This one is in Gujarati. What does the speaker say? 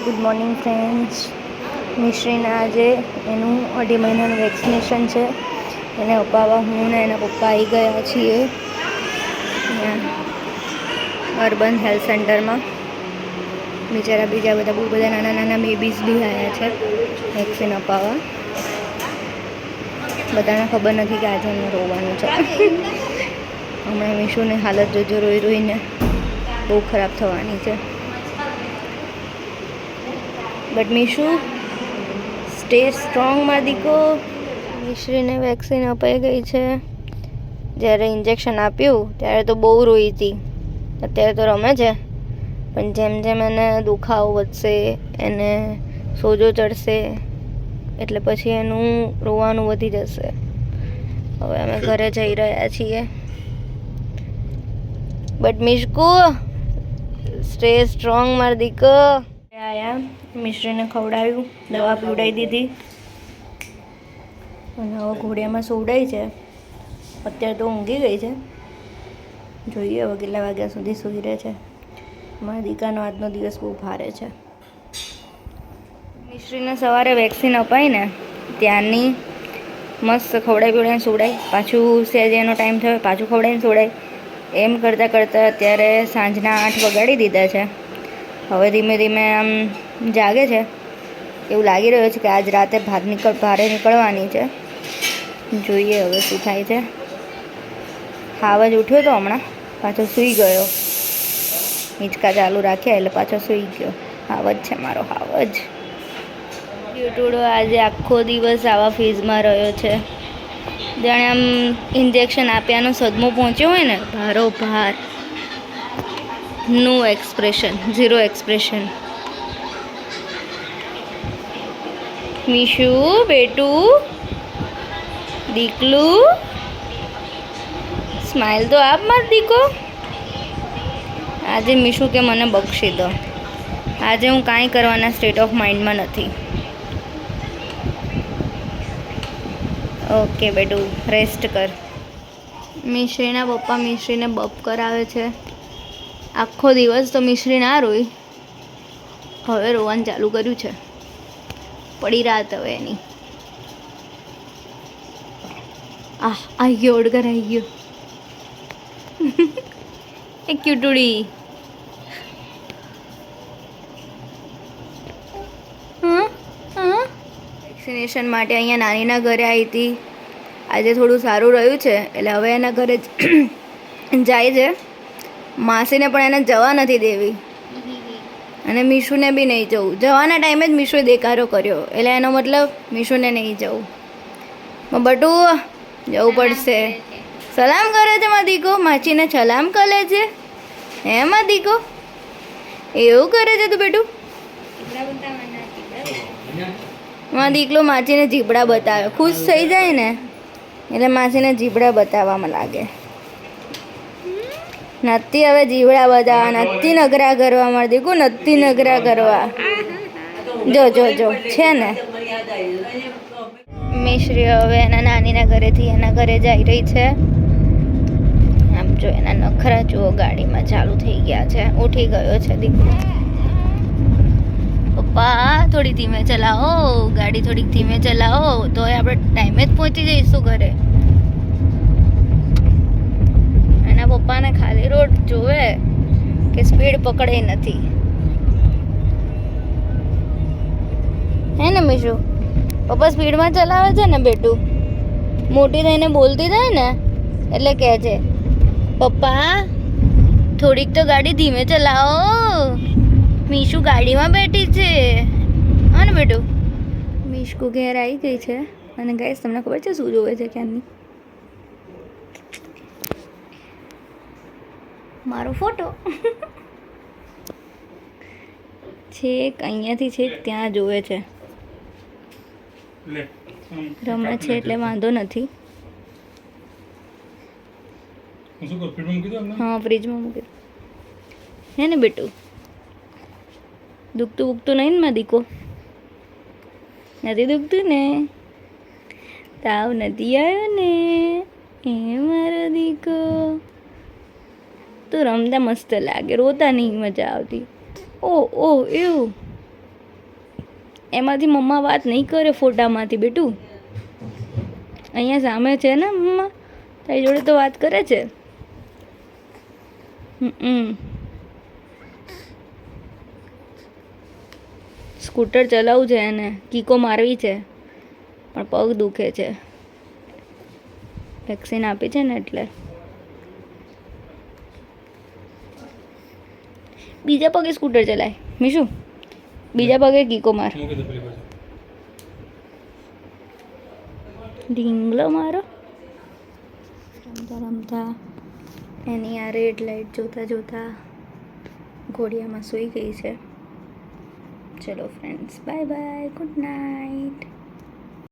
Good morning friends. મિશ્રીને આજે એનું 2.5 મહિનાનું વેક્સિનેશન છે. એને અપાવવા હું ને એના પપ્પા આવી ગયા છીએ અહીંયા અર્બન હેલ્થ સેન્ટરમાં. બિચારા બીજા બધા બહુ બધા નાના નાના બેબીઝ બી આવ્યા છે વેક્સિન અપાવવા. બધાને ખબર નથી કે આજે એમને રોવાનું છે. હમણાં મીશુની હાલત જોજો, રોઈ રોઈને બહુ ખરાબ થવાની છે. બટ મીશુ સ્ટે સ્ટ્રોંગ માં દીકો. મિશ્રીને વેક્સિન અપાઈ ગઈ છે. જ્યારે ઇન્જેક્શન આપ્યું ત્યારે તો બહુ રોઈ હતી. અત્યારે તો રમે છે, પણ જેમ જેમ એને દુખાવો વધશે, એને સોજો ચડશે, એટલે પછી એનું રોવાનું વધી જશે. હવે અમે ઘરે જઈ રહ્યા છીએ. બટ મિશકુ સ્ટે સ્ટ્રોંગ માર દીકો. આયા મિશ્રીને ખવડાવ્યું, દવા પીવડાવી દીધી અને હવે ઘોડિયામાં સુવડાવી છે. અત્યારે તો ઊંઘી ગઈ છે. જોઈએ હવે કેટલા વાગ્યા સુધી સૂઈ રહે છે. મારા દીકાનો આજનો દિવસ બહુ ભારે છે. મિશ્રીને સવારે વેક્સિન અપાઈ ને ત્યારની મસ્ત ખવડાવી પીવડાવીને સુવડાવી, પાછું સહેજ એનો ટાઈમ થયો પાછું ખવડાવીને સુવડાવી. એમ કરતાં કરતાં અત્યારે સાંજના 8 વગાડી દીધા છે. હવે ધીમે ધીમે આમ જાગે છે. એવું લાગી રહ્યું છે કે આજ રાતે ભારે નીકળવાની છે. જોઈએ હવે શું થાય છે. હાવ જ ઉઠ્યો તો હમણાં, પાછો સૂઈ ગયો. હિંચકા ચાલુ રાખ્યા એટલે પાછો સૂઈ ગયો. હાવ જ છે મારો, હાવ જ. યુટુડો આજે આખો દિવસ આવા ફેઝમાં રહ્યો છે. જાણે આમ ઇન્જેક્શન આપ્યાનો સદમો પહોંચ્યો હોય ને, ભારો ભાર. નો એક્સપ્રેશન, ઝીરો એક્સપ્રેશન. મીશુ બેટું દીકલું, સ્માઈલ તો આપ માર દીકો. આજે મીશુ કે મને બક્ષી દો. આજે હું કાંઈ કરવાના સ્ટેટ ઓફ માઇન્ડમાં નથી. ઓકે બેટું, રેસ્ટ કર. મિશ્રીના પપ્પા મિશ્રીને બપ કરાવે છે. આખો દિવસ તો મિશ્રી ના રોઈ, હવે રોવાનું ચાલુ કર્યું છે. પડી રાત હવે એની. આવી ગયો ઓડગર, આવી ગયો. એ ક્યુટુડી. વેક્સિનેશન માટે અહીંયા નાનીના ઘરે આવી હતી. આજે થોડું સારું રહ્યું છે એટલે હવે એના ઘરે જાય છે. માસીને પણ એને જવા નથી દેવી અને મીશુને બી નહીં જવું. જવાના ટાઈમે જ મીશુએ દેકારો કર્યો એટલે એનો મતલબ મીશુને નહીં જવું. બટુ જવું પડશે. સલામ કરે છે માં દીકો, માચીને સલામ કરે છે. હે માં દીકો, એવું કરે છે તું બેટું? માં દીકલો માચીને જીબડા બતાવે, ખુશ થઈ જાય ને એટલે માસીને જીબડા બતાવવામાં લાગે. નથી હવે જીવડા બધા, નથી નગરા કરવા મારે દીકુ, નથી નગરા કરવા. જો જો જો છે ને. મિશ્રી હવે એના નાનીના ઘરેથી એના ઘરે જઈ રહી છે. આમ જો એના નખરા જુઓ, ગાડીમાં ચાલુ થઈ ગયા છે. ઉઠી ગયો છે દીકરો. પપ્પા થોડી ધીમે ચલાવો, ગાડી થોડીક ધીમે ચલાવો, તો આપણે ટાઈમે જ પહોંચી જઈશું ઘરે. એના પપ્પાને ખાલી રોડ જોવે કે સ્પીડ પકડે નથી. હે ને મીશુ? પપ્પા સ્પીડમાં ચલાવે છે ને બેટું? મોટી થઈને બોલતી થાય ને એટલે કહે છે પપ્પા થોડીક તો ગાડી ધીમે ચલાવો, મીશુ ગાડીમાં બેઠી છે. હા ને બેટું? મીશુ ઘેર આવી ગઈ છે અને ગાઈસ તમને ખબર છે શું જોવે છે ક્યાંની? મારો ફોટો. છેક અહીંયાથી છેક ત્યાં જોવે છે. રમે છે એટલે વાંધો નથી. હા, ફ્રીજમાં મૂકી. હે ને બેટું? દુખતું બુખતું નહીં ને માં દીકો? નથી દુખતું ને? તાવ નથી આવ્યો ને? એ મારો દીકો. તો રમતા મસ્ત લાગે, રોતા નહીં મજા આવતી. ઓહ ઓહ એવું એમાંથી મમ્મા વાત નહીં કરે ફોટામાંથી બેટું. અહીંયા સામે છે ને મમ્મા, તારી જોડે તો વાત કરે છે. સ્કૂટર ચલાવવું છે એને, કીકો મારવી છે પણ પગ દુખે છે. વેક્સિન આપી છે ને એટલે. બીજા પગે સ્કૂટર ચલાય મીશુ, બીજા પગે કીકો માર. ઢીંગલો મારો. રમતા રમતા એની આ રેડ લાઈટ જોતા જોતા ઘોડિયામાં સૂઈ ગઈ છે. ચલો friends, bye bye, good night.